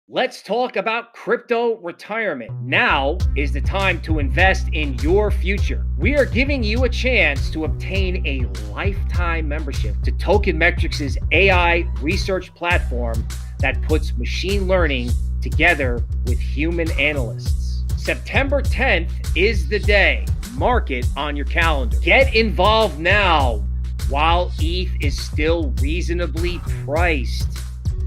Let's talk about crypto retirement. Now is the time to invest in your future. We are giving you a chance to obtain a lifetime membership to Tokenmetrics' AI research platform that puts machine learning together with human analysts. September 10th is the day. Mark it on your calendar. Get involved now while ETH is still reasonably priced.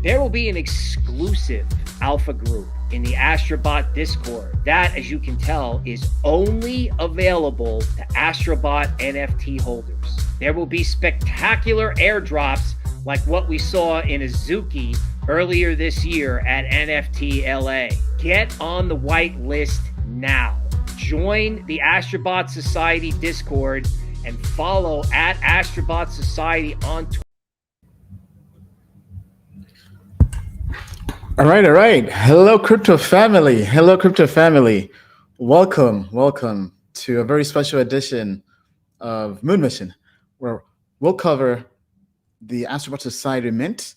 There will be an exclusive alpha group in the Astrobot Discord that, as you can tell, is only available to Astrobot NFT holders. There will be spectacular airdrops like what we saw in Azuki earlier this year at NFT LA. Get on the white list now. Join the Astrobot Society Discord and follow at Astrobot Society on Twitter. All right. Hello, crypto family. Welcome to a very special edition of Moon Mission, where we'll cover the Astrobot Society Mint.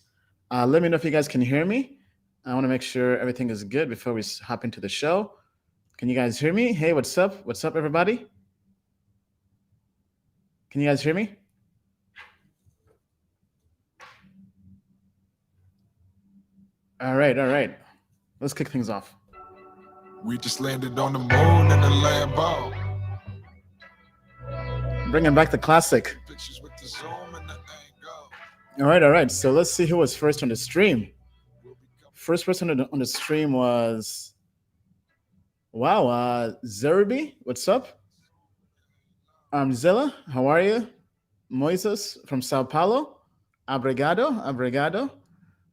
Let me know if you guys can hear me. I want to make sure everything is good before we hop into the show. Can you guys hear me? Hey, what's up? What's up, everybody? Can you guys hear me? All right. Let's kick things off. We just landed on the moon in a Lambo. Bringing back the classic. Pictures with the zoom and the angle. All right. So let's see who was first on the stream. First person on the stream was, Zerubi. What's up? Zilla, how are you? Moises from Sao Paulo. Abrigado.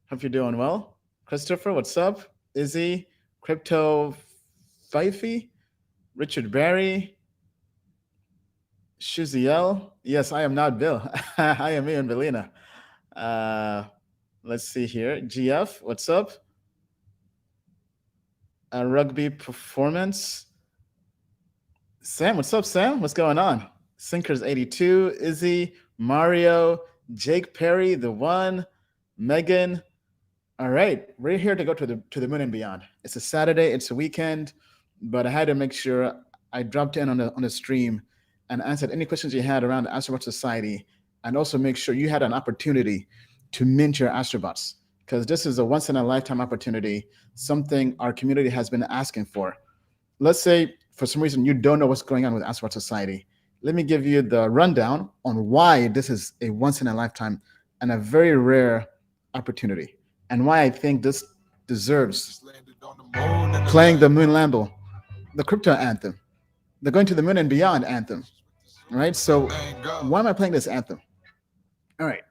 Hope you're doing well. Christopher, what's up? Izzy, Crypto Fifey, Richard Barry, Shuziel. Yes, I am not Bill. I am Ian Bellina. Let's see here. GF, what's up? Rugby Performance. Sam, what's up, Sam? What's going on? Sinkers82, Izzy, Mario, Jake Perry, the one, Megan. All right, we're here to go to the moon and beyond. It's a Saturday, it's a weekend, but I had to make sure I dropped in on the stream and answered any questions you had around the Astrobot Society, and also make sure you had an opportunity to mint your Astrobots, because this is a once-in-a-lifetime opportunity, something our community has been asking for. Let's say, for some reason, you don't know what's going on with Astrobot Society. Let me give you the rundown on why this is a once-in-a-lifetime and a very rare opportunity, and why I think this deserves playing the Moon Lambo, the crypto anthem, the going to the moon and beyond anthem. All right, so why am I playing this anthem? All right,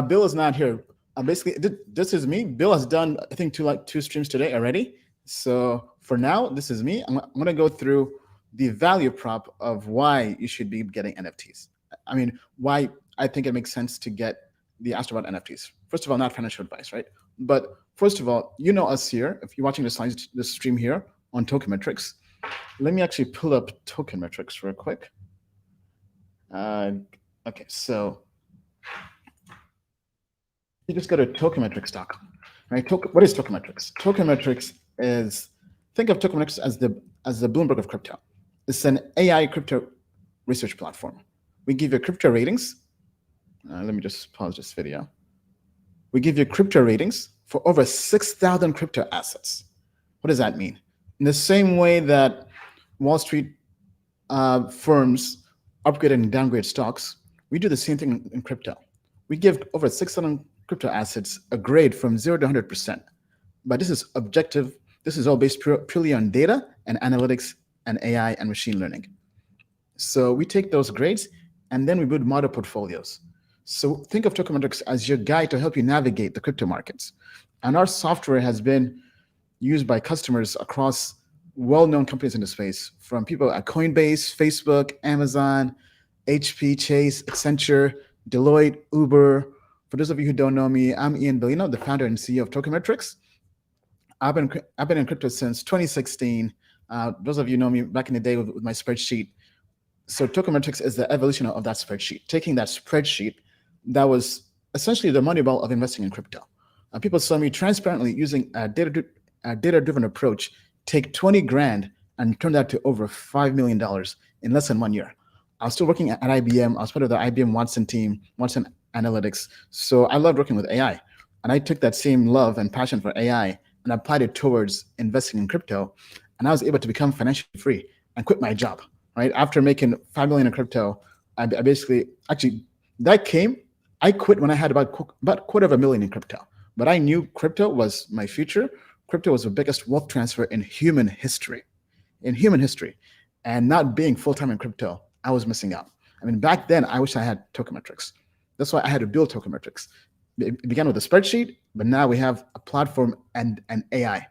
Bill is not here. Basically, this is me. Bill has done, I think, two streams today already. So for now, this is me. I'm going to go through the value prop of why you should be getting NFTs. I mean, why I think it makes sense to get the Astrobot NFTs. First of all, not financial advice, right? But first of all, you know us here. If you're watching this stream here on Tokenmetrics, let me actually pull up Tokenmetrics real quick. Okay, so you just go to tokenmetrics.com, right? What is Tokenmetrics? Tokenmetrics is, think of Tokenmetrics as the Bloomberg of crypto. It's an AI crypto research platform. We give you crypto ratings. Let me just pause this video. We give you crypto ratings for over 6,000 crypto assets. What does that mean? In the same way that Wall Street firms upgrade and downgrade stocks, we do the same thing in crypto. We give over 6,000 crypto assets a grade from 0 to 100%. But this is objective. This is all based purely on data and analytics and AI and machine learning. So we take those grades and then we build model portfolios. So think of Tokenmetrics as your guide to help you navigate the crypto markets. And our software has been used by customers across well-known companies in the space, from people at Coinbase, Facebook, Amazon, HP, Chase, Accenture, Deloitte, Uber. For those of you who don't know me, I'm Ian Bellino, the founder and CEO of Tokenmetrics. I've been in crypto since 2016. Those of you know me back in the day with my spreadsheet. So Tokenmetrics is the evolution of that spreadsheet, taking that spreadsheet that was essentially the Moneyball of investing in crypto. People saw me transparently using a data-driven approach take 20 grand and turn that to over $5 million in less than 1 year. I was still working at IBM. I was part of the IBM Watson team, Watson Analytics. So I loved working with AI. And I took that same love and passion for AI and applied it towards investing in crypto. And I was able to become financially free and quit my job, right? After making 5 million in crypto, I basically, actually, I quit when I had about $250,000 in crypto. But I knew crypto was my future. Crypto was the biggest wealth transfer in human history. And not being full-time in crypto, I was missing out. I mean, back then, I wish I had Tokenmetrics. That's why I had to build Tokenmetrics. It began with a spreadsheet, but now we have a platform and AI.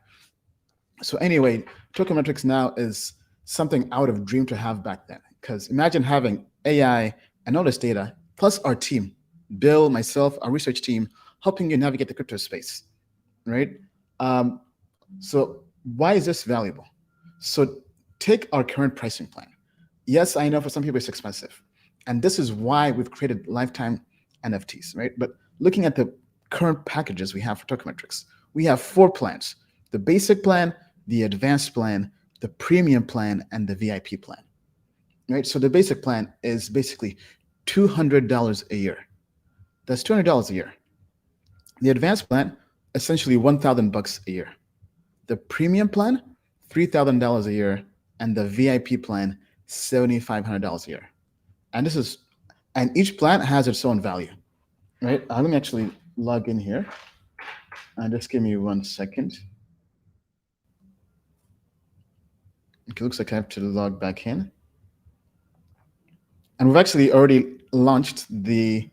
So anyway, Tokenmetrics now is something I would have dreamed to have back then. Because imagine having AI and all this data, plus our team, Bill, myself, our research team, helping you navigate the crypto space, right? So why is this valuable? So take our current pricing plan. Yes, I know for some people it's expensive. And this is why we've created lifetime NFTs, right? But looking at the current packages we have for Tokenmetrics, we have 4 plans: the basic plan, the advanced plan, the premium plan, and the VIP plan, right? So the basic plan is basically $200 a year. That's $200 a year. The advanced plan, essentially $1,000 a year. The premium plan, $3,000 a year, and the VIP plan, $7,500 a year. And each plan has its own value, right? Let me actually log in here. Just give me 1 second. Okay, looks like I have to log back in. And we've actually already launched the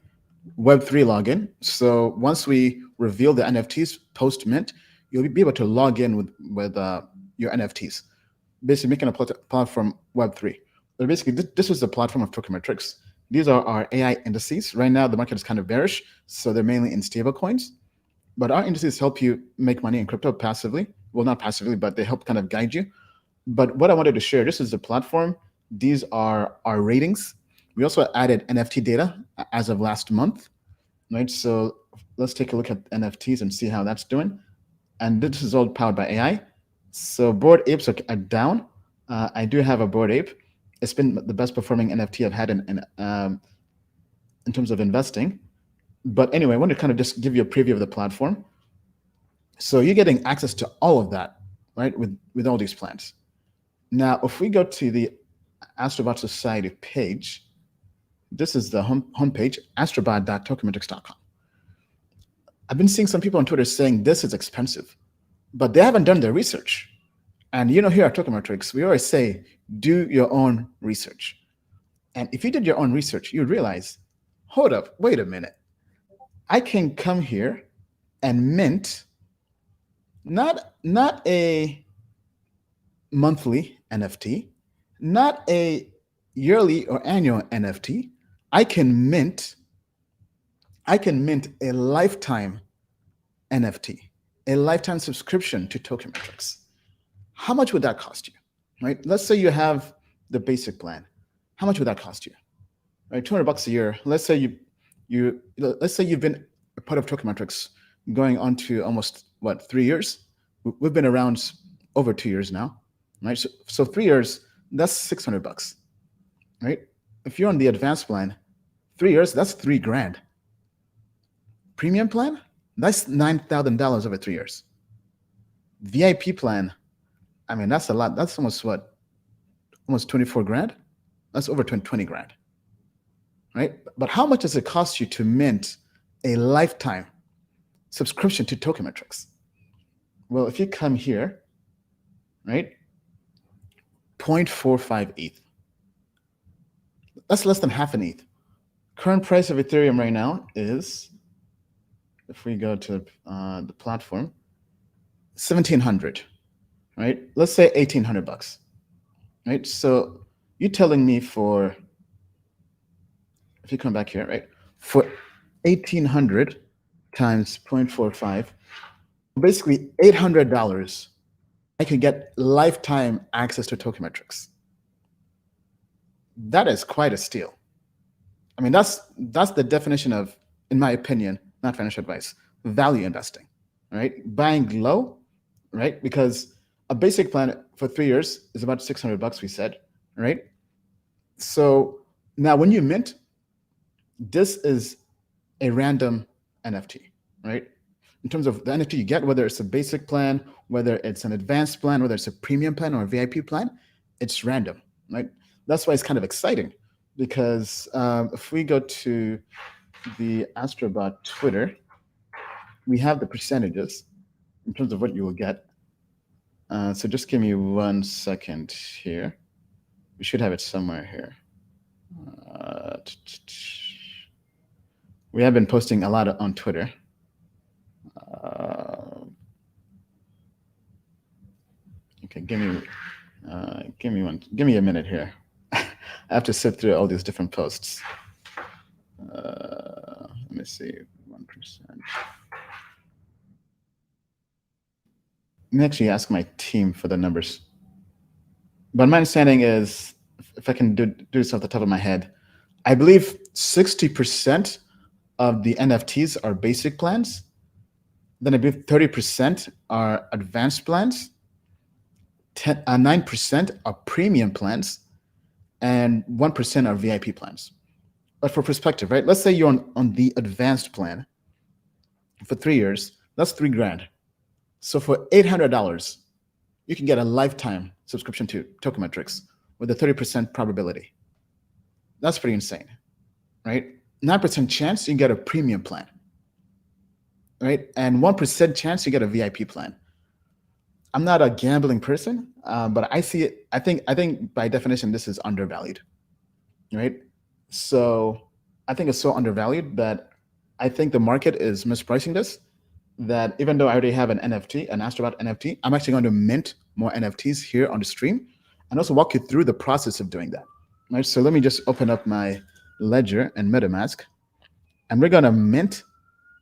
Web3 login. So once we reveal the NFTs post-mint, you'll be able to log in with your NFTs, basically making a platform Web3. But basically, this is the platform of Tokenmetrics. These are our AI indices. Right now, the market is kind of bearish, so they're mainly in stable coins. But our indices help you make money in crypto passively. Well, not passively, but they help kind of guide you. But what I wanted to share, this is the platform. These are our ratings. We also added NFT data as of last month, right? So let's take a look at NFTs and see how that's doing. And this is all powered by AI. So Bored Apes are down. I do have a Bored Ape. It's been the best performing NFT I've had in terms of investing. But anyway, I want to kind of just give you a preview of the platform. So you're getting access to all of that, right, with all these plans. Now, if we go to the Astrobot Society page, this is the homepage, astrobot.tokenmetrics.com. I've been seeing some people on Twitter saying this is expensive, but they haven't done their research. And here at Tokenmetrics, we always say, do your own research. And if you did your own research, you'd realize, hold up, wait a minute. I can come here and mint not a monthly NFT, not a yearly or annual NFT. I can mint a lifetime NFT, a lifetime subscription to Tokenmetrics. How much would that cost you? Right? Let's say you have the basic plan. How much would that cost you? Right, $200 a year. Let's say you've been a part of Tokenmetrics going on to almost 3 years. We've been around over 2 years now, right? So 3 years, that's $600, right? If you're on the advanced plan, 3 years, that's $3,000. Premium plan, that's $9,000 over 3 years. VIP plan, I mean, that's a lot. That's almost almost 24 grand. That's over 20 grand, right? But how much does it cost you to mint a lifetime subscription to Tokenmetrics? Well, if you come here, right, 0.45 ETH. That's less than half an ETH. Current price of Ethereum right now is, if we go to the platform, 1,700, right? Let's say $1,800, right? So you're telling me if you come back here, right, for 1,800 times 0.45, basically $800, I can get lifetime access to Tokenmetrics. That is quite a steal. I mean, that's the definition of, in my opinion, not financial advice, value investing. right? Buying low, right? Because a basic plan for 3 years is about $600, we said, right? So now when you mint, this is a random NFT, right? In terms of the NFT you get, whether it's a basic plan, whether it's an advanced plan, whether it's a premium plan or a VIP plan, it's random, right? That's why it's kind of exciting, because if we go to the Astrobot Twitter, we have the percentages in terms of what you will get. So just give me 1 second here. We should have it somewhere here. We have been posting a lot on Twitter. Okay, give me a minute here. I have to sift through all these different posts. Let me see, 1%. Let me actually ask my team for the numbers. But my understanding is, if I can do this off the top of my head, I believe 60% of the NFTs are basic plans. Then I believe 30% are advanced plans. 9% are premium plans, and 1% are VIP plans. But for perspective, right? Let's say you're on the advanced plan for 3 years. That's $3,000. So for $800, you can get a lifetime subscription to Tokenmetrics with a 30% probability. That's pretty insane, right? 9% chance you can get a premium plan, right? And 1% chance you get a VIP plan. I'm not a gambling person, but I see it. I think by definition, this is undervalued, right? So I think it's so undervalued that I think the market is mispricing this. That even though I already have an NFT, an Astrobot NFT, I'm actually going to mint more NFTs here on the stream and also walk you through the process of doing that. Right. So let me just open up my ledger and MetaMask, and we're going to mint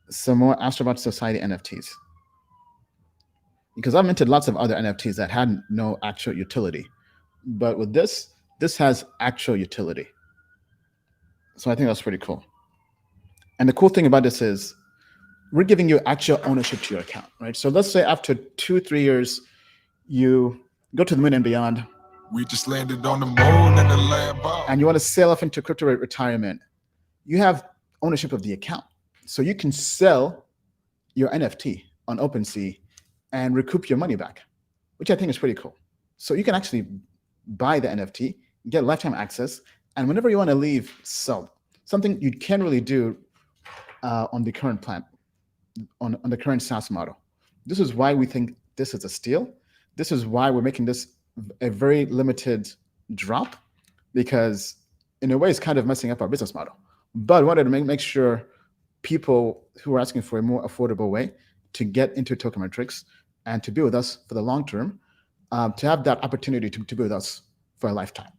some more Astrobot Society NFTs. Because I've minted lots of other NFTs that had no actual utility. But with this has actual utility. So I think that's pretty cool. And the cool thing about this is we're giving you actual ownership to your account, right? So let's say after 2-3 years, you go to the moon and beyond. We just landed on the moon in the lab. And you want to sail off into crypto retirement. You have ownership of the account. So you can sell your NFT on OpenSea and recoup your money back, which I think is pretty cool. So you can actually buy the NFT, get lifetime access, and whenever you want to leave, sell. Something you can't really do on the current plan, on the current SaaS model. This is why we think this is a steal. This is why we're making this a very limited drop, because in a way it's kind of messing up our business model. But we wanted to make sure people who are asking for a more affordable way to get into Tokenmetrics and to be with us for the long term, to have that opportunity to be with us for a lifetime.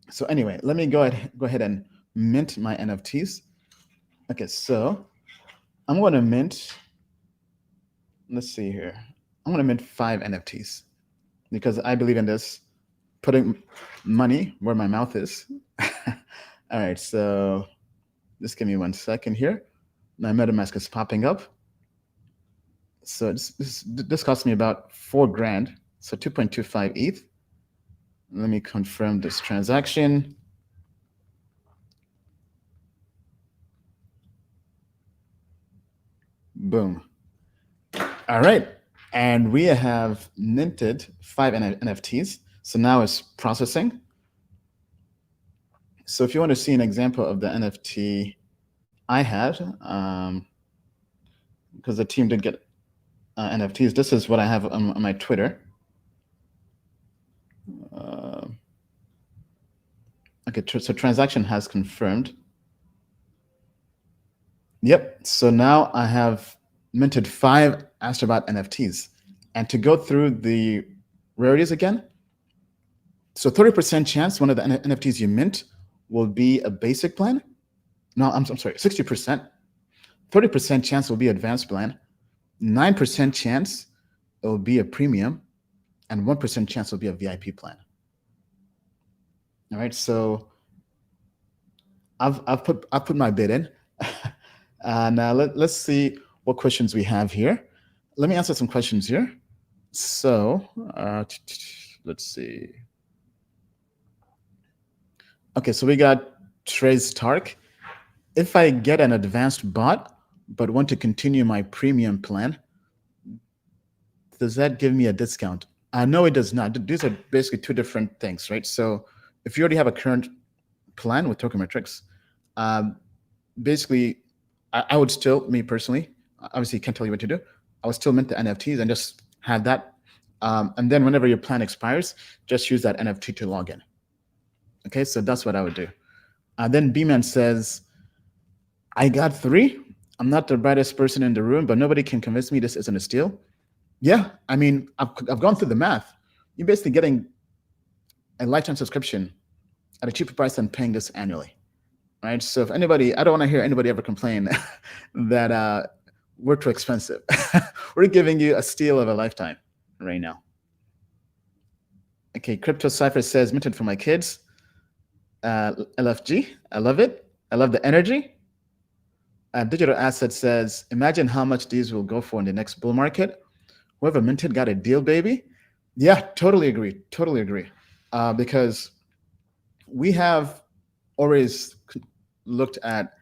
So anyway, let me go ahead and mint my NFTs. Okay, so I'm going to mint, let's see here. I'm going to mint 5 NFTs because I believe in this, putting money where my mouth is. All right, so just give me 1 second here. My MetaMask is popping up. So this cost me about $4,000, so 2.25 ETH. Let me confirm this transaction. Boom. All right. And we have minted 5 NFTs. So now it's processing. So if you want to see an example of the NFT I had, because the team did get NFTs, this is what I have on my Twitter. Okay, so transaction has confirmed. Yep, so now I have minted 5 Astrobot NFTs. And to go through the rarities again, so 30% chance one of the NFTs you mint will be a basic plan. No, I'm sorry, 60%. 30% chance will be advanced plan. 9% chance it will be a premium, and 1% chance will be a VIP plan. All right, so I've put my bid in. Now let's see what questions we have here. let me answer some questions here. So let's see. Okay, so we got Trey's Tark. If I get an advanced bot but want to continue my premium plan, does that give me a discount? No, it does not. These are basically two different things, right? So if you already have a current plan with Tokenmetrics, basically, I would still, me personally, obviously can't tell you what to do. I would still mint the NFTs and just have that. And then whenever your plan expires, just use that NFT to log in. Okay, so that's what I would do. Then B-Man says, I got 3. I'm not the brightest person in the room, but nobody can convince me this isn't a steal. Yeah, I mean, I've gone through the math. You're basically getting a lifetime subscription at a cheaper price than paying this annually, right? So if anybody, I don't want to hear anybody ever complain that we're too expensive. We're giving you a steal of a lifetime right now. Okay, Crypto Cypher says, minted for my kids. LFG, I love it. I love the energy. Digital Asset says, imagine how much these will go for in the next bull market. Whoever minted got a deal, baby. Yeah, totally agree. Totally agree. Because we have always looked at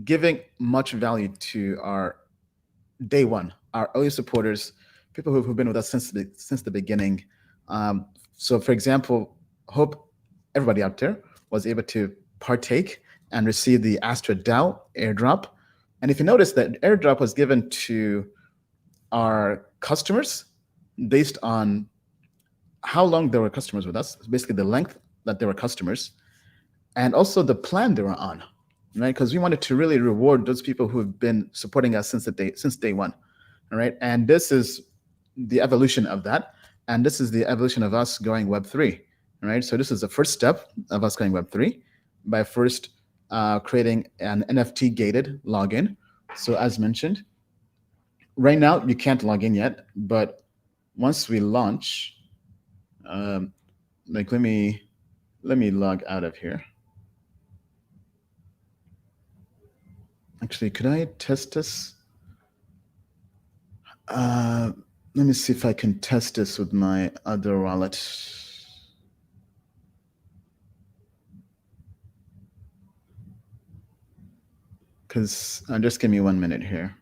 giving much value to our day one, our early supporters, people who've been with us since the beginning. So, for example, hope everybody out there was able to partake and receive the Astra DAO airdrop. And if you notice that airdrop was given to our customers based on how long they were customers with us, basically the length that they were customers, and also the plan they were on, right? Because we wanted to really reward those people who have been supporting us since day one, all right? And this is the evolution of that, and this is the evolution of us going Web3, right? So this is the first step of us going Web3 by first creating an NFT gated login. So as mentioned, right now you can't log in yet, but once we launch, like let me log out of here. Actually, could I test this? Let me see if I can test this with my other wallet. Because just give me 1 minute here.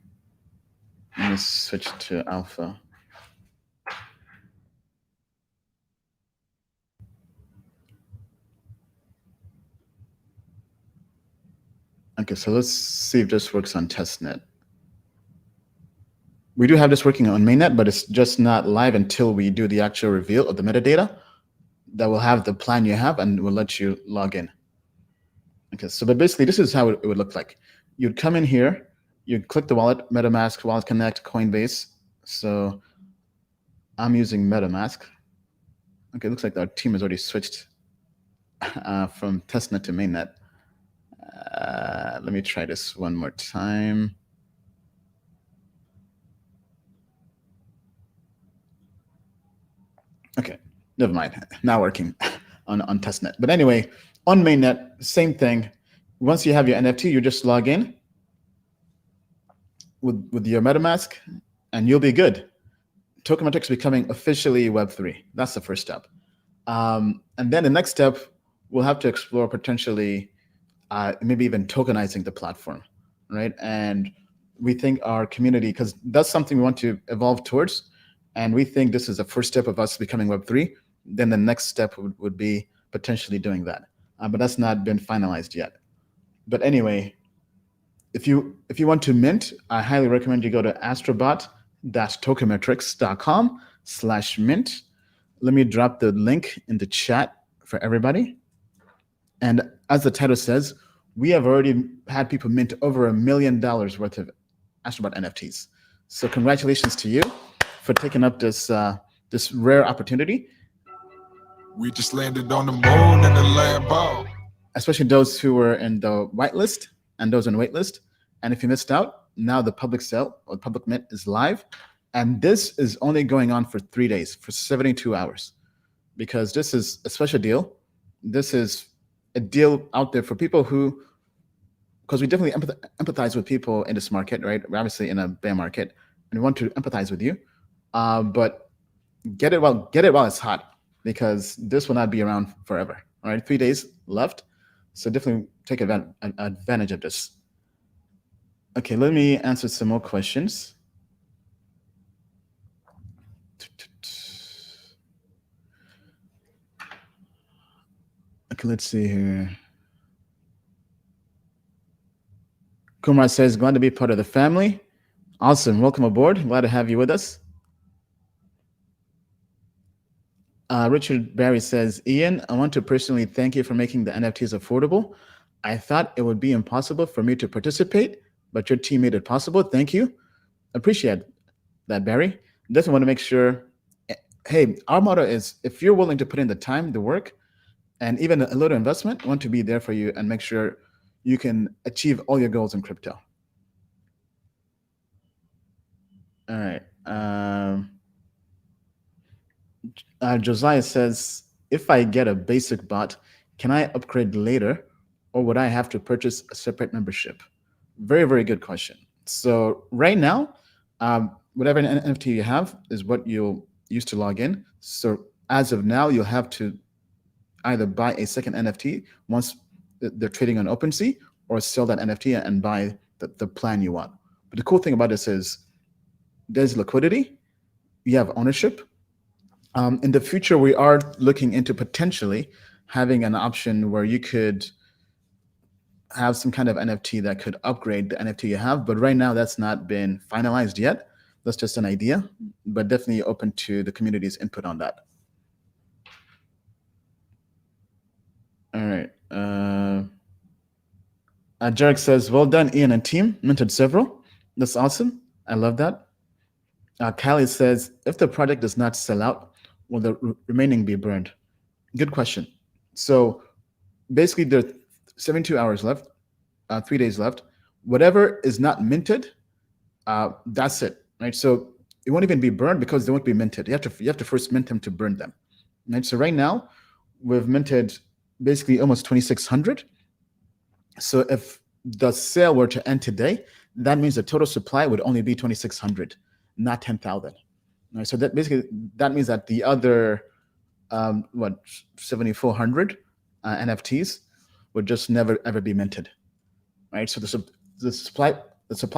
Let me switch to alpha. Okay, so let's see if this works on testnet. We do have this working on mainnet, but it's just not live until we do the actual reveal of the metadata that will have the plan you have and will let you log in. Okay, so but basically this is how it would look like. You'd come in here, you'd click the wallet, MetaMask, Wallet Connect, Coinbase. So I'm using MetaMask. Okay, it looks like our team has already switched from testnet to mainnet. Let me try this one more time. Okay, never mind. Now working on testnet. But anyway, on mainnet, same thing. Once you have your NFT, you just log in with your MetaMask, and you'll be good. Tokenmetrics becoming officially Web3. That's the first step. And then the next step, we'll have to explore potentially maybe even tokenizing the platform, right? And we think our community, because that's something we want to evolve towards, and we think this is the first step of us becoming Web3, then the next step would be potentially doing that. But that's not been finalized yet. But anyway, if you want to mint, I highly recommend you go to astrobot-tokenmetrics.com/mint. Let me drop the link in the chat for everybody. And as the title says, we have already had people mint over $1 million worth of Astrobot NFTs. So congratulations to you for taking up this this rare opportunity. We just landed on the moon in the Lambo. Especially those who were in the whitelist and those on the waitlist. And if you missed out, now the public sale or public mint is live. And this is only going on for 3 days, for 72 hours, because this is a special deal. This is a deal out there for people who, because we definitely empathize with people in this market, right? We're obviously in a bear market. and we want to empathize with you. But get it while it's hot, because this will not be around forever. All right, 3 days left, so definitely take advantage of this. Okay, let me answer some more questions. Okay, let's see here. Kumar says, glad to be part of the family. Awesome. Welcome aboard. Glad to have you with us. Richard Barry says, Ian, I want to personally thank you for making the NFTs affordable. I thought it would be impossible for me to participate, but your team made it possible. Thank you. Appreciate that, Barry. Definitely want to make sure. Hey, our motto is, if you're willing to put in the time, the work, and even a little investment, I want to be there for you and make sure you can achieve all your goals in crypto. All right. Josiah says, if I get a basic bot, can I upgrade later, or would I have to purchase a separate membership? Very, very good question. So right now, whatever NFT you have is what you'll use to log in. So as of now, you'll have to either buy a second NFT once they're trading on OpenSea, or sell that NFT and buy the plan you want. But the cool thing about this is there's liquidity, you have ownership. In the future, we are looking into potentially having an option where you could have some kind of NFT that could upgrade the NFT you have. But right now, that's not been finalized yet. That's just an idea, but definitely open to the community's input on that. All right. Jarek says, well done, Ian and team. Minted several. That's awesome. I love that. Callie says, if the project does not sell out, will the remaining be burned? Good question. So basically, there are 72 hours left, 3 days left. Whatever is not minted, that's it, right? So it won't even be burned because they won't be minted. You have to first mint them to burn them, right? So right now, we've minted basically almost 2,600. So if the sale were to end today, that means the total supply would only be 2,600, not 10,000. Right? So that means that the other 7,400 NFTs would just never ever be minted, right? So the supply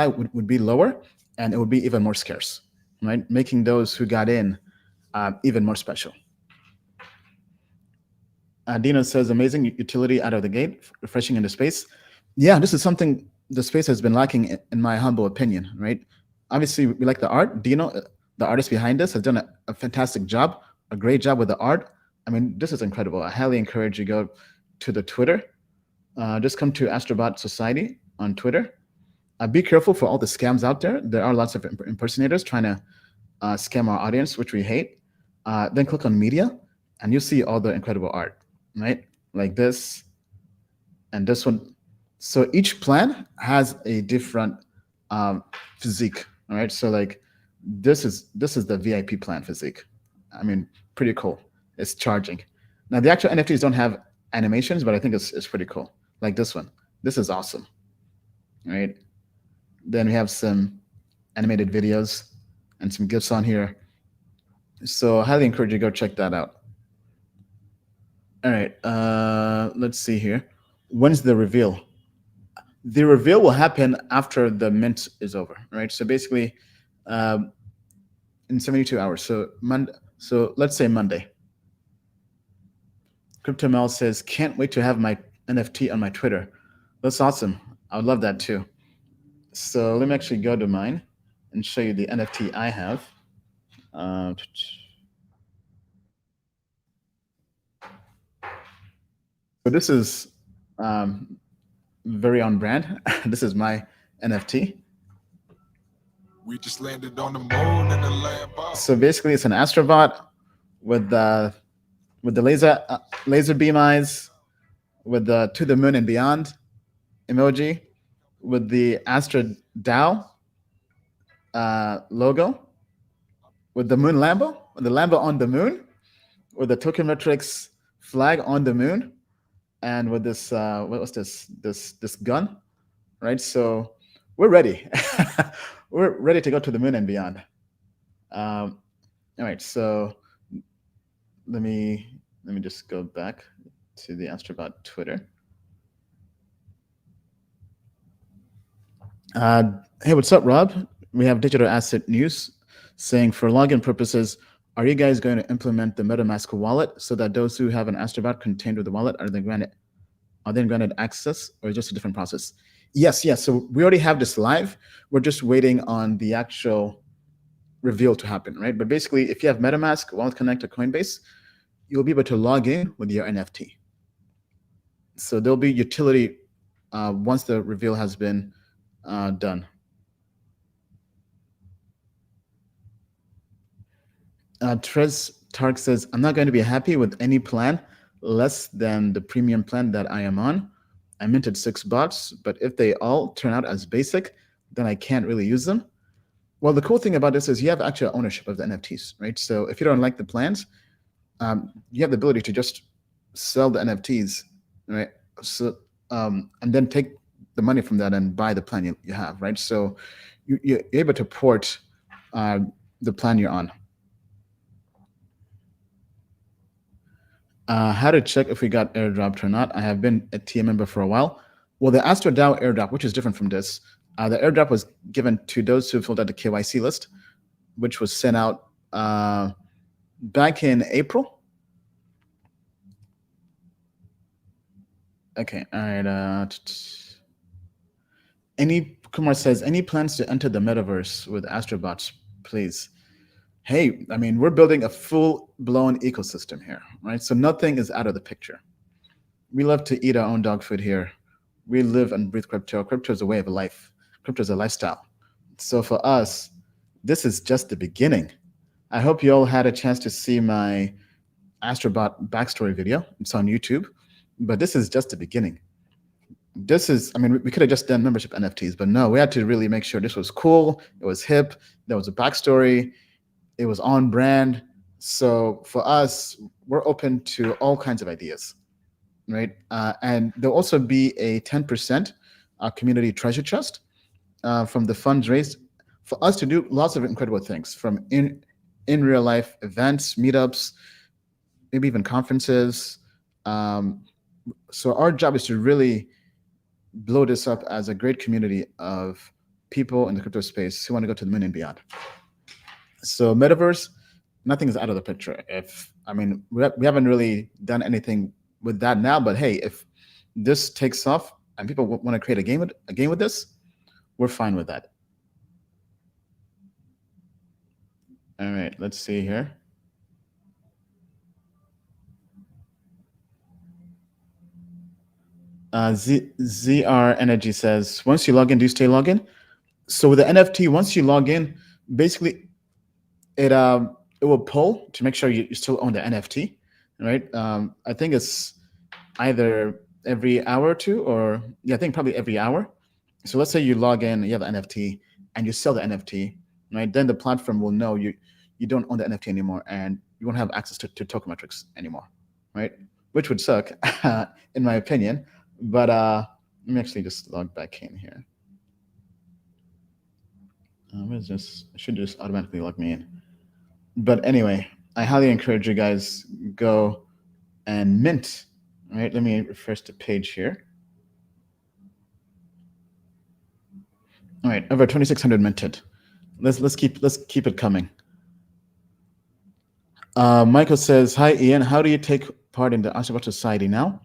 would be lower, and it would be even more scarce, right? Making those who got in even more special. Dino says, amazing utility out of the gate, refreshing in the space. Yeah, this is something the space has been lacking, in my humble opinion, right? Obviously, we like the art. Dino, the artist behind this, has done a fantastic job, a great job with the art. I mean, this is incredible. I highly encourage you go to the Twitter. Just come to Astrobot Society on Twitter. Be careful for all the scams out there. There are lots of impersonators trying to scam our audience, which we hate. Then click on media, and you'll see all the incredible art, right? Like this and this one. So each plan has a different physique, all right? So like this is the VIP plan physique. I mean, pretty cool. It's charging. Now the actual NFTs don't have animations, but I think it's pretty cool. Like this one. This is awesome, right? Then we have some animated videos and some GIFs on here. So I highly encourage you to go check that out. All right, let's see here. When's the reveal? The reveal will happen after the mint is over, right? So basically, in 72 hours. So let's say Monday. CryptoMel says, can't wait to have my NFT on my Twitter. That's awesome. I would love that too. So let me actually go to mine and show you the NFT I have. So this is very on brand. This is my NFT. We just landed on the moon in the land. So basically, it's an Astrobot with the laser beam eyes, with the to the moon and beyond emoji, with the Astra DAO logo, with the moon Lambo, with the Lambo on the moon, with the Tokenmetrics flag on the moon, and with this what was this gun, right? So we're ready. We're ready to go to the moon and beyond. All right, so let me just go back to the Astrobot Twitter. Hey, what's up, Rob? We have Digital Asset News saying, for login purposes, are you guys going to implement the MetaMask wallet so that those who have an Astrobot contained with the wallet are then granted access, or just a different process? Yes. So we already have this live. We're just waiting on the actual reveal to happen, right? But basically, if you have MetaMask, Wallet Connect, or Coinbase, you'll be able to log in with your NFT. So there'll be utility once the reveal has been done. Trez Tark says, I'm not going to be happy with any plan less than the premium plan that I am on. I minted 6 bots, but if they all turn out as basic, then I can't really use them. Well, the cool thing about this is you have actual ownership of the NFTs, right? So if you don't like the plans, you have the ability to just sell the NFTs, right? So and then take the money from that and buy the plan you have, right? So you're able to port the plan you're on. How to check if we got airdropped or not? I have been a TM member for a while. Well, the Astra DAO airdrop, which is different from this, the airdrop was given to those who filled out the KYC list, which was sent out back in April. Okay, all right. Kumar says, any plans to enter the metaverse with Astrobots, please? Hey, I mean, we're building a full-blown ecosystem here, right? So nothing is out of the picture. We love to eat our own dog food here. We live and breathe crypto. Crypto is a way of life. Crypto is a lifestyle. So for us, this is just the beginning. I hope you all had a chance to see my Astrobot backstory video. It's on YouTube, but this is just the beginning. I mean, we could have just done membership NFTs, but no, we had to really make sure this was cool. It was hip. There was a backstory. It was on brand. So for us, we're open to all kinds of ideas, right? And there'll also be a 10% community treasure chest from the funds raised for us to do lots of incredible things, from in real life events, meetups, maybe even conferences. So our job is to really blow this up as a great community of people in the crypto space who want to go to the moon and beyond. So metaverse, nothing is out of the picture. We haven't really done anything with that now, but hey, if this takes off and people want to create a game with this, we're fine with that. All right, let's see here. ZR Energy says, once you log in, do you stay log in? So with the NFT, once you log in, basically it will pull to make sure you still own the NFT, right? I think it's either every hour or two, or I think probably every hour. So let's say you log in, you have an NFT, and you sell the NFT, right? Then the platform will know you don't own the NFT anymore, and you won't have access to Tokenmetrics anymore, right? Which would suck, in my opinion. But let me actually just log back in here. What is this? It should just automatically log me in. But anyway, I highly encourage you guys go and mint. All right, let me refresh the page here. All right, over 2,600 minted. Let's keep it coming. Michael says, hi Ian, how do you take part in the Astrobot Society now?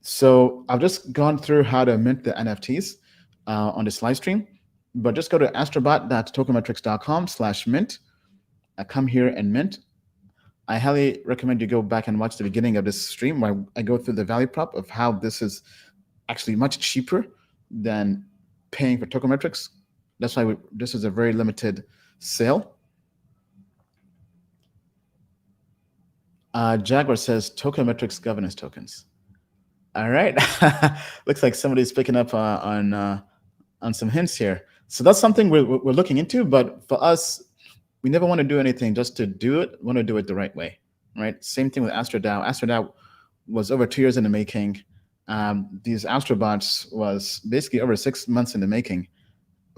So I've just gone through how to mint the NFTs on this live stream, but just go to astrobot.tokenmetrics.com/mint. Come here and mint. I highly recommend you go back and watch the beginning of this stream where I go through the value prop of how this is actually much cheaper than paying for Tokenmetrics. That's why this is a very limited sale. Jaguar says Tokenmetrics governance tokens. All right, looks like somebody's picking up on some hints here. So that's something we're looking into. But for us, we never want to do anything just to do it. We want to do it the right way, right? Same thing with Astra DAO. Astra DAO was over 2 years in the making. These Astrobots was basically over 6 months in the making.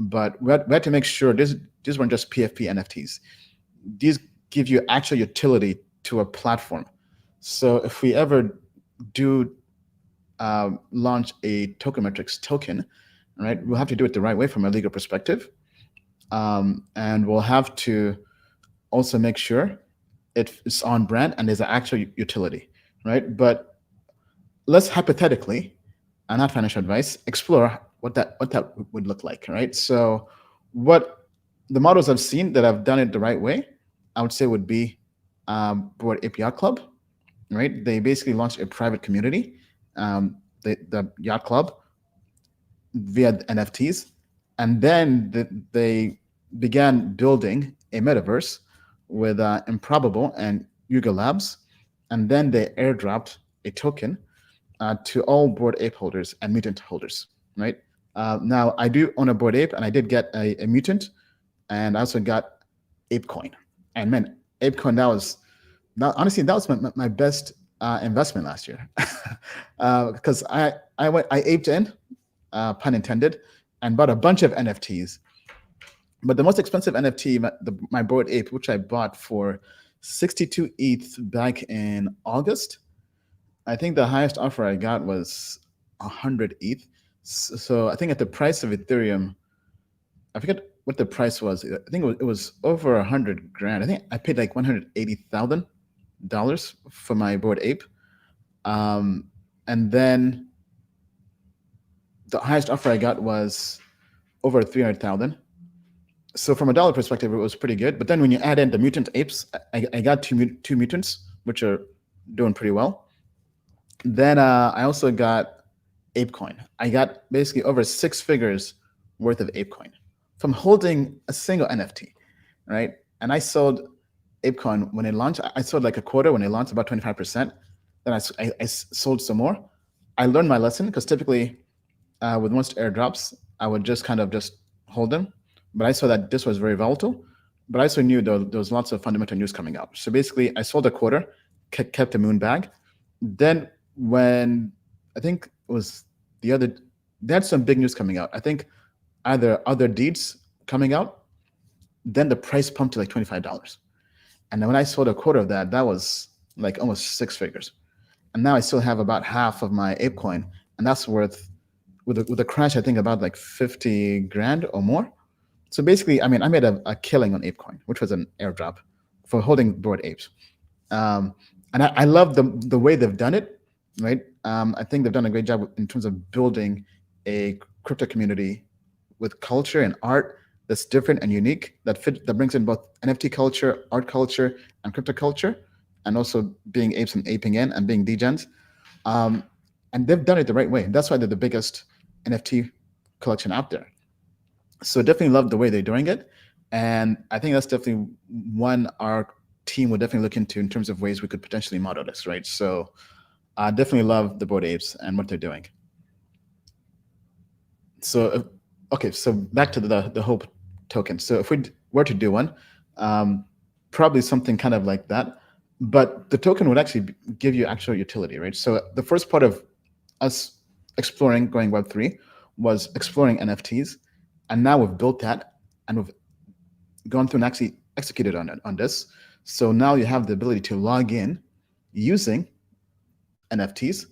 but we had to make sure these weren't just PFP NFTs. These give you actual utility to a platform. So if we ever do launch a Tokenmetrics token, right, we'll have to do it the right way from a legal perspective. And we'll have to also make sure it's on brand and there's an actual utility, right? But let's hypothetically, and not financial advice, explore what that would look like, right? So what the models I've seen that have done it the right way, I would say would be Bored Ape Yacht Club, right? They basically launched a private community, the Yacht Club, via NFTs, and then they began building a metaverse with Improbable and Yuga Labs, and then they airdropped a token to all Bored Ape holders and mutant holders, right? Now, I do own a Bored Ape, and I did get a mutant, and I also got ApeCoin. And man, ApeCoin, honestly, that was my best investment last year, because I aped in, pun intended, and bought a bunch of NFTs. But the most expensive NFT, my Bored Ape, which I bought for 62 ETH back in August, I think the highest offer I got was 100 ETH. So I think at the price of Ethereum, I forget what the price was. I think it was over 100 grand. I think I paid like $180,000 for my Bored Ape. And then the highest offer I got was over 300,000. So from a dollar perspective, it was pretty good. But then when you add in the mutant apes, I got two mutants, which are doing pretty well. Then I also got ApeCoin. I got basically over 6 figures worth of ApeCoin from holding a single NFT, right? And I sold ApeCoin when it launched. I sold like a quarter when it launched, about 25%. Then I sold some more. I learned my lesson, because typically with most airdrops, I would just kind of just hold them. But I saw that this was very volatile. But I also knew there was lots of fundamental news coming out. So basically, I sold a quarter, kept the moon bag. Then when I think it was they had some big news coming out. I think either other deeds coming out, then the price pumped to like $25. And then when I sold a quarter of that, that was like almost 6 figures. And now I still have about half of my ApeCoin, and that's worth, with a crash, I think about like 50 grand or more. So basically, I mean, I made a killing on ApeCoin, which was an airdrop for holding Bored Apes. And I love the way they've done it, right? I think they've done a great job in terms of building a crypto community with culture and art that's different and unique, that brings in both NFT culture, art culture, and crypto culture, and also being apes and aping in and being degens. And they've done it the right way. That's why they're the biggest NFT collection out there. So definitely love the way they're doing it. And I think that's definitely one our team would definitely look into in terms of ways we could potentially model this, right? So I definitely love the Bored Apes and what they're doing. So, okay, so back to the Hope token. So if we were to do one, probably something kind of like that, but the token would actually give you actual utility, right? So the first part of us exploring going Web3 was exploring NFTs. And now we've built that, and we've gone through and actually executed on this. So now you have the ability to log in using NFTs.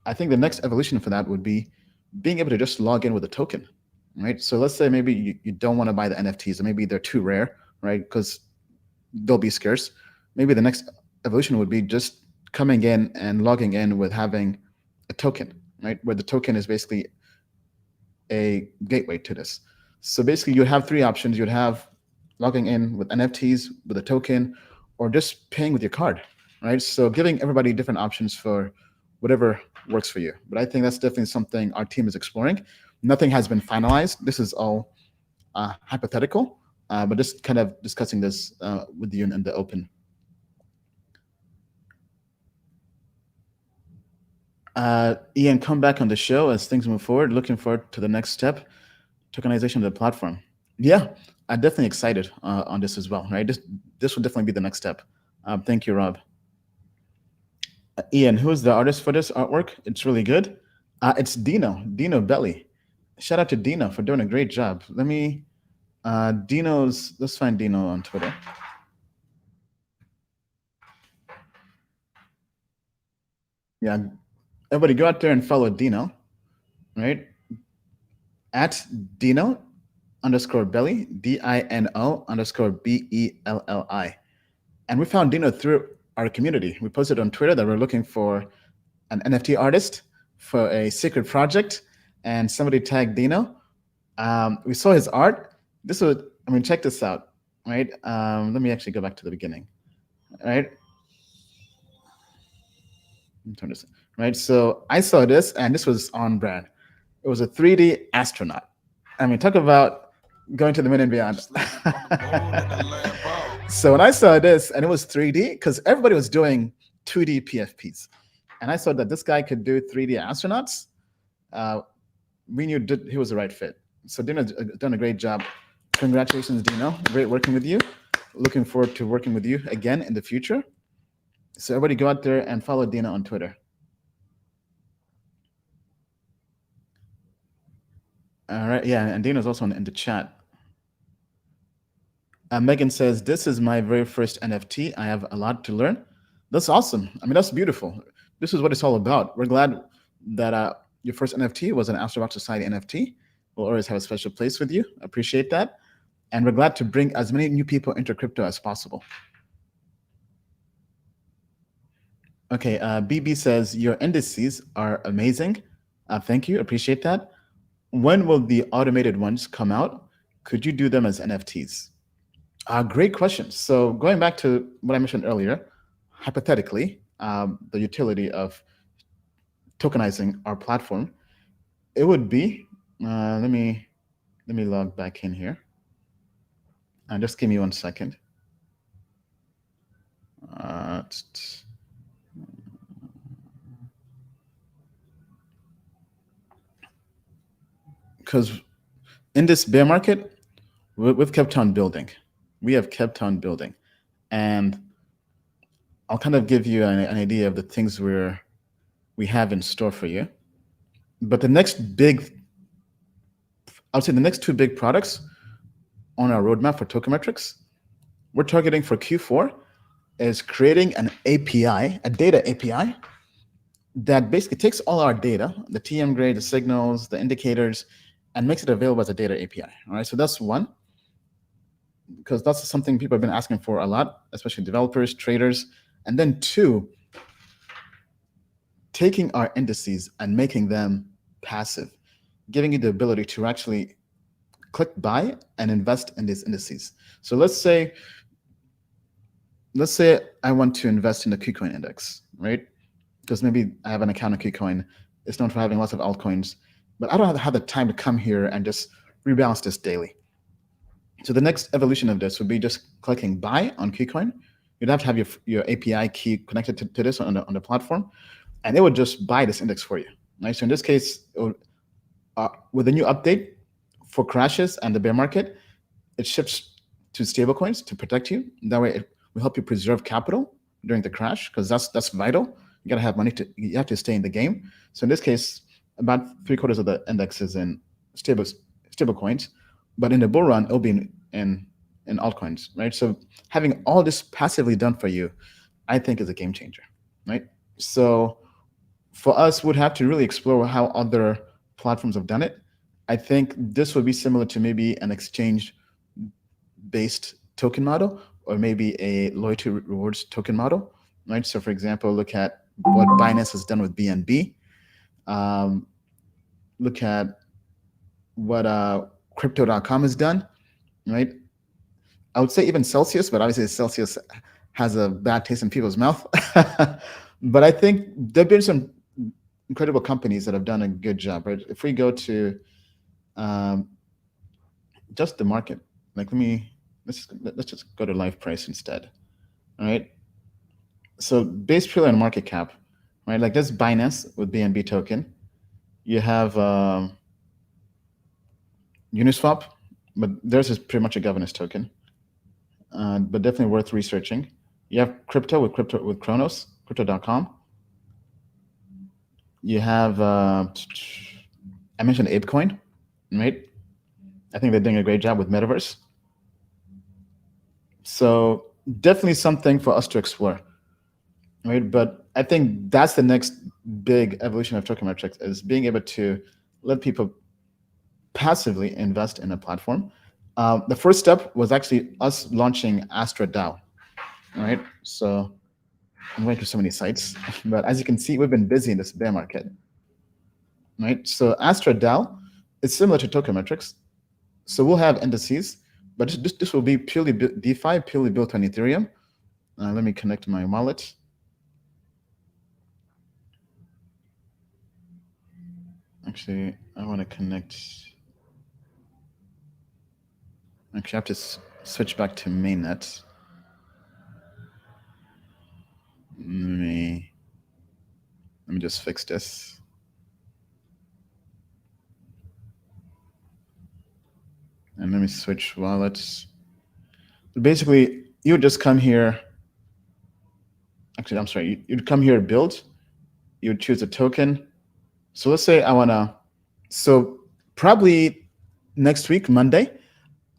I think the next evolution for that would be being able to just log in with a token, right? So let's say maybe you don't want to buy the NFTs, or maybe they're too rare, right? Because they'll be scarce. Maybe the next evolution would be just coming in and logging in with having a token, right? Where the token is basically a gateway to this. So basically you'd have 3 options. You'd have logging in with NFTs, with a token, or just paying with your card, right? So giving everybody different options for whatever works for you. But I think that's definitely something our team is exploring. Nothing has been finalized. This is all hypothetical, but just kind of discussing this with you in the open. Ian, come back on the show as things move forward. Looking forward to the next step, tokenization of the platform. Yeah, I'm definitely excited on this as well, right? This will definitely be the next step. Thank you, Rob. Ian, who's the artist for this artwork? It's really good. It's Dino Belli. Shout out to Dino for doing a great job. Let's find Dino on Twitter. Yeah, everybody go out there and follow Dino, right? At Dino _ Belly, DINO _ BELLI. And we found Dino through our community. We posted on Twitter that we're looking for an NFT artist for a secret project, and somebody tagged Dino. We saw his art. Check this out, right? Let me actually go back to the beginning, right? Turn this, right? So I saw this, and this was on brand. It was a 3D astronaut. Talk about going to the moon and beyond. So when I saw this, and it was 3D, because everybody was doing 2D PFPs, and I saw that this guy could do 3D astronauts, we knew he was the right fit. So Dino's done a great job. Congratulations, Dino. Great working with you. Looking forward to working with you again in the future. So everybody go out there and follow Dino on Twitter. All right, yeah, and Dino's also in the chat. Megan says, this is my very first NFT. I have a lot to learn. That's awesome. That's beautiful. This is what it's all about. We're glad that your first NFT was an Astrobot Society NFT. We'll always have a special place with you. Appreciate that. And we're glad to bring as many new people into crypto as possible. Okay, BB says, your indices are amazing. Thank you, appreciate that. When will the automated ones come out? Could you do them as NFTs? Great question. So going back to what I mentioned earlier, hypothetically, the utility of tokenizing our platform, it would be, let me log back in here. Just give me 1 second. Because in this bear market, we've kept on building. We have kept on building. And I'll kind of give you an idea of the things we have in store for you. But the next two big products on our roadmap for Tokenmetrics, we're targeting for Q4 is creating an API, a data API, that basically takes all our data, the TM grade, the signals, the indicators, and makes it available as a data API. All right, so that's one, because that's something people have been asking for a lot, especially developers, traders. And then two, taking our indices and making them passive, giving you the ability to actually click buy and invest in these indices. So let's say I want to invest in the KuCoin index, right? Because maybe I have an account on KuCoin. It's known for having lots of altcoins, but I don't have the time to come here and just rebalance this daily. So the next evolution of this would be just clicking buy on KuCoin. You'd have to have your API key connected to this on the platform, and it would just buy this index for you. Right? So in this case, with the new update for crashes and the bear market, it shifts to stablecoins to protect you. That way, it will help you preserve capital during the crash, because that's vital. You gotta have money you have to stay in the game. So in this case, about 3/4 of the index is in stable coins, but in the bull run, it'll be in altcoins, right? So having all this passively done for you, I think is a game changer, right? So for us, we'd have to really explore how other platforms have done it. I think this would be similar to maybe an exchange-based token model, or maybe a loyalty rewards token model, right? So for example, look at what Binance has done with BNB. Look at what crypto.com has done, right? I would say even Celsius, but obviously Celsius has a bad taste in people's mouth. But I think there have been some incredible companies that have done a good job, right? If we go to just the market, like let's just go to live price instead, all right? So based purely on market cap, right? Like this Binance with BNB token. You have Uniswap, but theirs is pretty much a governance token, but definitely worth researching. You have crypto with Kronos, crypto.com. You have I mentioned ApeCoin, right? I think they're doing a great job with Metaverse. So definitely something for us to explore, right? But I think that's the next big evolution of tokenmetrics, is being able to let people passively invest in a platform. The first step was actually us launching Astra DAO, right? So I'm going to so many sites, but as you can see, we've been busy in this bear market, right? So Astra DAO is similar to tokenmetrics. So we'll have indices, but this will be purely DeFi, purely built on Ethereum. Let me connect my wallet. Actually, I want to connect. Actually, I have to switch back to mainnet. Let me just fix this. And let me switch wallets. Basically, you would just come here. Actually, I'm sorry. You'd come here, build. You would choose a token. So let's say I want to. So probably next week, Monday,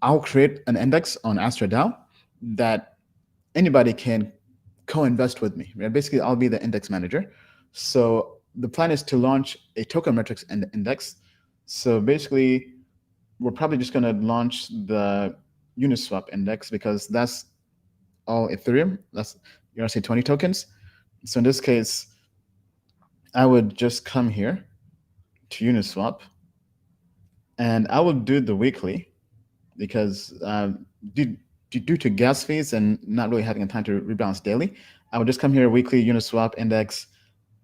I'll create an index on Astra DAO that anybody can co-invest with me. Right? Basically, I'll be the index manager. So the plan is to launch a token metrics index. So basically, we're probably just going to launch the Uniswap index because that's all Ethereum. That's ERC20 tokens. So in this case, I would just come here to Uniswap, and I will do the weekly because due to gas fees and not really having time to rebalance daily, I would just come here weekly Uniswap index.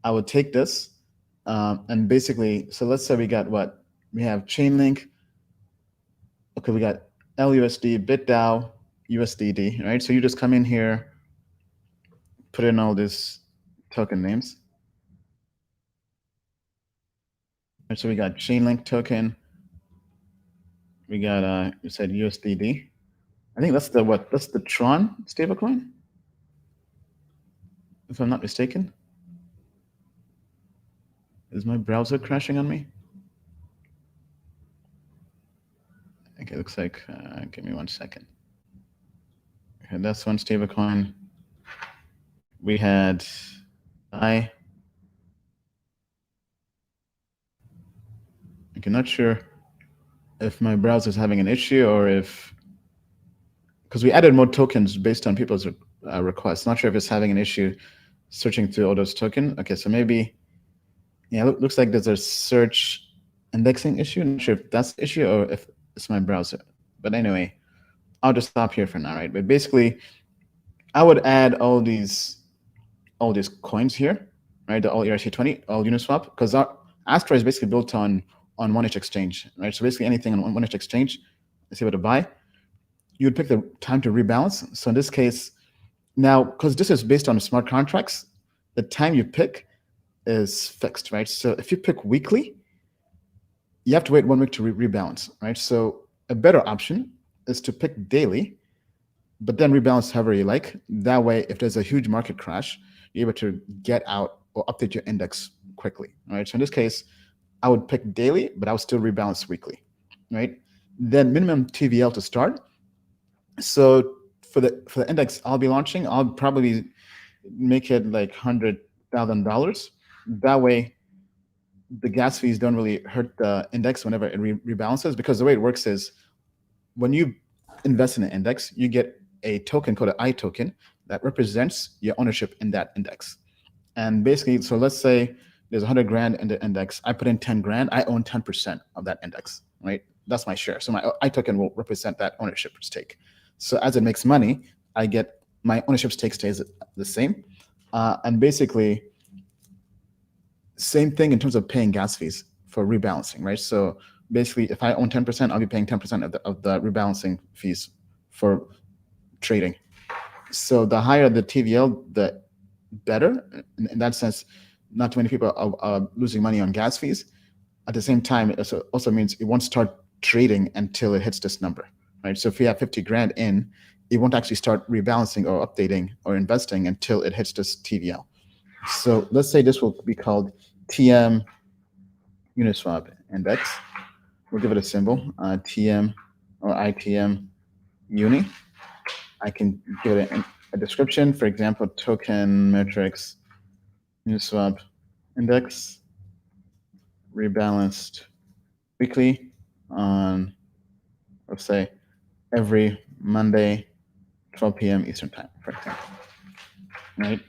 I would take this and basically, so let's say we got what? We have Chainlink. Okay, we got LUSD, BitDAO, USDD, right? So you just come in here, put in all these token names. And so we got Chainlink token. We got, you said USDD. I think that's the what? That's the Tron stablecoin, if I'm not mistaken. Is my browser crashing on me? Okay, looks like, give me 1 second. Okay, that's one stablecoin. We had okay, not sure if my browser is having an issue or if, because we added more tokens based on people's requests. Not sure if it's having an issue searching through all those tokens. Okay, so maybe, yeah, looks like there's a search indexing issue. Not sure if that's the issue or if it's my browser. But anyway, I'll just stop here for now, right? But basically, I would add all these coins here, right? The all ERC20, all Uniswap, because our Astra is basically built on 1H exchange, right? So basically anything on 1H exchange is able to buy. You would pick the time to rebalance. So in this case, now, because this is based on smart contracts, the time you pick is fixed, right? So if you pick weekly, you have to wait 1 week to rebalance, right? So a better option is to pick daily, but then rebalance however you like. That way, if there's a huge market crash, you're able to get out or update your index quickly, right? So in this case, I would pick daily, but I would still rebalance weekly, right? Then minimum TVL to start. So for the index I'll be launching, I'll probably make it like $100,000. That way, the gas fees don't really hurt the index whenever it rebalances, because the way it works is when you invest in an index, you get a token called an I token that represents your ownership in that index. And basically, so let's say there's 100 grand in the index. I put in 10 grand. I own 10% of that index, right? That's my share. So my I token will represent that ownership stake. So as it makes money, I get my ownership stake stays the same. And basically, same thing in terms of paying gas fees for rebalancing, right? So basically, if I own 10%, I'll be paying 10% of the rebalancing fees for trading. So the higher the TVL, the better. In that sense, not too many people are losing money on gas fees. At the same time, it also means it won't start trading until it hits this number, right? So if you have 50 grand in, it won't actually start rebalancing or updating or investing until it hits this TVL. So let's say this will be called TM Uniswap Index. we'll give it a symbol, TM or ITM uni. I can give it a description, for example, token metrics, Uniswap index, rebalanced weekly on, let's say, every Monday, 12 p.m. Eastern time, for example, right?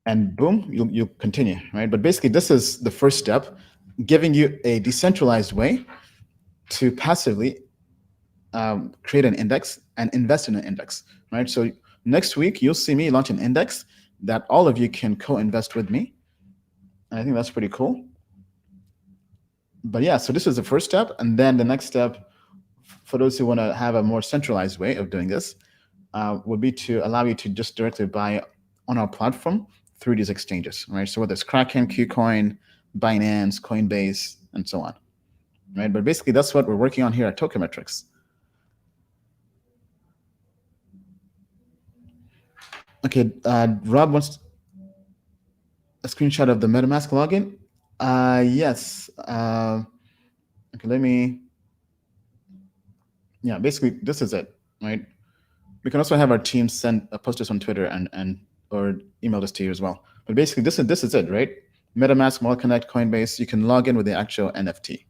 And boom, you'll continue, right? But basically, this is the first step, giving you a decentralized way to passively create an index and invest in an index, right? So next week, you'll see me launch an index that all of you can co-invest with me. And I think that's pretty cool. But yeah, so this is the first step. And then the next step, for those who want to have a more centralized way of doing this, would be to allow you to just directly buy on our platform through these exchanges, right? So whether it's Kraken, KuCoin, Binance, Coinbase, and so on, right? But basically, that's what we're working on here at Tokenmetrics. Okay, Rob wants a screenshot of the MetaMask login. Yes. Okay, let me. Yeah, basically, this is it, right? We can also have our team send post this on Twitter and or email this to you as well. But basically, this is it, right? MetaMask, Wallet Connect, Coinbase. You can log in with the actual NFT.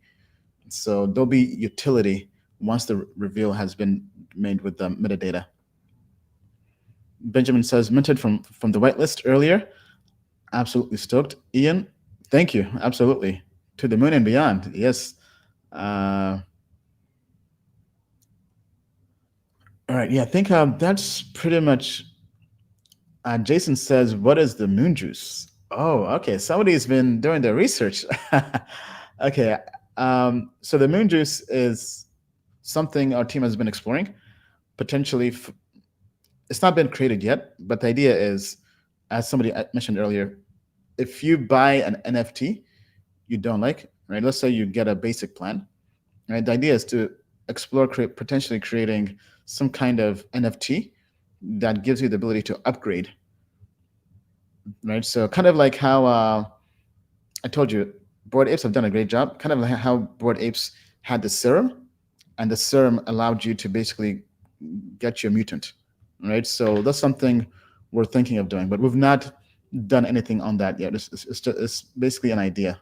So there'll be utility once the reveal has been made with the metadata. Benjamin says minted from the whitelist earlier. Absolutely stoked. Ian, thank you. Absolutely. To the moon and beyond. Yes. All right. Yeah, I think that's pretty much. Jason says, "What is the moon juice?" Oh, okay. Somebody's been doing their research. Okay. So the moon juice is something our team has been exploring. Potentially, it's not been created yet, but the idea is, as somebody mentioned earlier, if you buy an NFT you don't like, right? Let's say you get a basic plan, right? The idea is to explore potentially creating some kind of NFT that gives you the ability to upgrade, right? So kind of like how I told you, Bored Apes have done a great job. Kind of like how Bored Apes had the serum, and the serum allowed you to basically get your mutant, right? So that's something we're thinking of doing, but we've not done anything on that yet. It's basically an idea.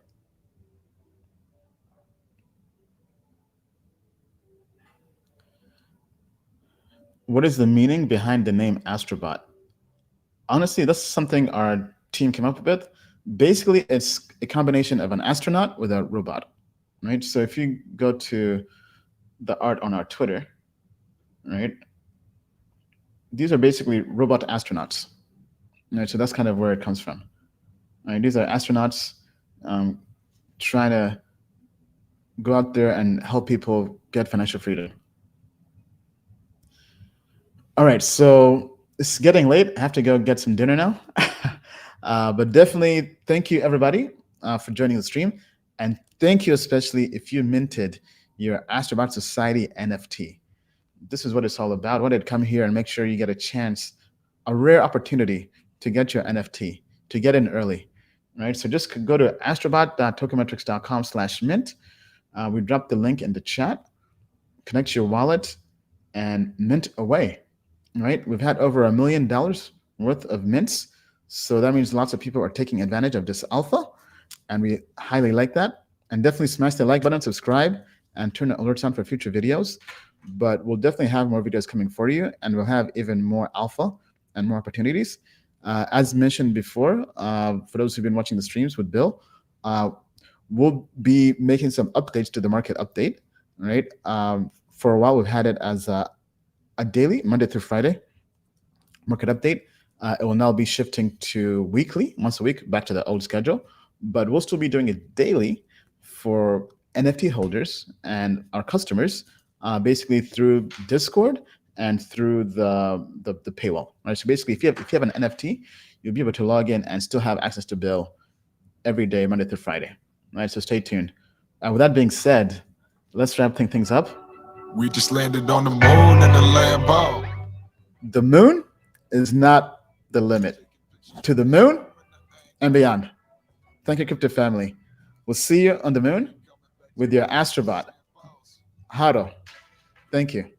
What is the meaning behind the name Astrobot? Honestly, that's something our team came up with. Basically, it's a combination of an astronaut with a robot, right? So if you go to the art on our Twitter, right, these are basically robot astronauts, right? So that's kind of where it comes from. Right? These are astronauts trying to go out there and help people get financial freedom. All right, so it's getting late. I have to go get some dinner now. But definitely thank you, everybody, for joining the stream. And thank you especially if you minted your Astrobot Society NFT. This is what it's all about. I wanted to come here and make sure you get a chance, a rare opportunity to get your NFT, to get in early, right? So just go to astrobot.tokenmetrics.com/mint. We dropped the link in the chat. Connect your wallet and mint away, right? We've had over $1 million worth of mints. So that means lots of people are taking advantage of this alpha, and we highly like that. And definitely smash the like button, subscribe, and turn the alerts on for future videos. But we'll definitely have more videos coming for you, and we'll have even more alpha and more opportunities. As mentioned before, for those who've been watching the streams with Bill, we'll be making some updates to the market update, right? For a while, we've had it as a daily, Monday through Friday market update. It will now be shifting to weekly, once a week, back to the old schedule. But we'll still be doing it daily for NFT holders and our customers, basically through Discord and through the paywall, right? So basically, if you have an NFT, you'll be able to log in and still have access to Bill every day, Monday through Friday, right? So stay tuned. With that being said, let's wrap things up. We just landed on the moon in a Lambo. The moon is not the limit. To the moon and beyond. Thank you, crypto family. We'll see you on the moon. with your Astrobot. Haro. Thank you.